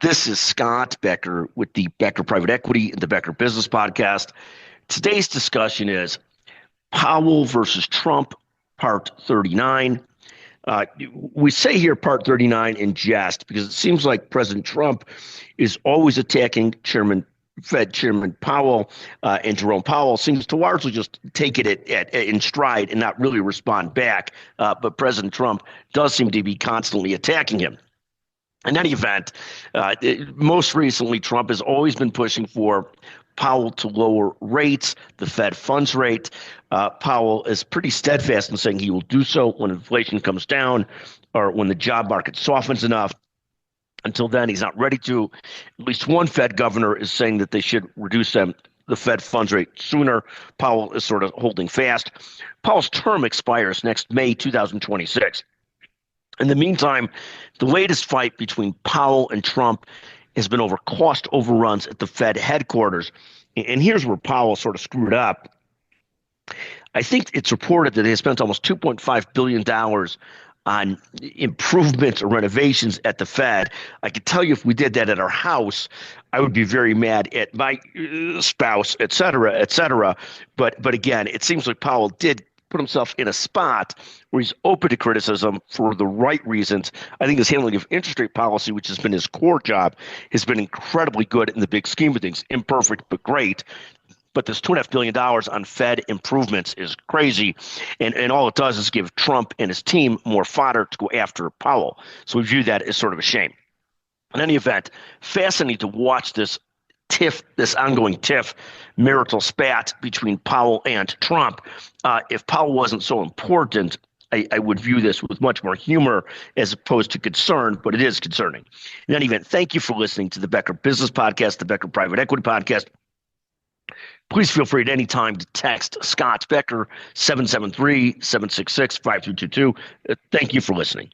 This is Scott Becker with the Becker Private Equity and the Becker Business Podcast. Today's discussion is Powell versus Trump, Part 39. We say here Part 39 in jest because it seems like President Trump is always attacking Fed Chairman Powell, and Jerome Powell seems to largely just take it in stride and not really respond back. But President Trump does seem to be constantly attacking him. In any event, most recently, Trump has always been pushing for Powell to lower rates, the Fed funds rate. Powell is pretty steadfast in saying he will do so when inflation comes down or when the job market softens enough. Until then, he's not ready to. At least one Fed governor is saying that they should reduce the Fed funds rate sooner. Powell is sort of holding fast. Powell's term expires next May 2026. In the meantime, the latest fight between Powell and Trump has been over cost overruns at the Fed headquarters. And here's where Powell sort of screwed up. I think it's reported that they spent almost $2.5 billion on improvements or renovations at the Fed. I can tell you if we did that at our house, I would be very mad at my spouse, et cetera, et cetera. But again, it seems like Powell did put himself in a spot where he's open to criticism for the right reasons. I think his handling of interest rate policy, which has been his core job, has been incredibly good in the big scheme of things. Imperfect, but great. But this $2.5 billion on Fed improvements is crazy. And all it does is give Trump and his team more fodder to go after Powell. So we view that as sort of a shame. In any event, fascinating to watch this ongoing tiff, marital spat between Powell and Trump. If Powell wasn't so important, I would view this with much more humor as opposed to concern, but it is concerning. In any event, thank you for listening to the Becker Business Podcast, the Becker Private Equity Podcast. Please feel free at any time to text Scott Becker, 773-766-5322. Thank you for listening.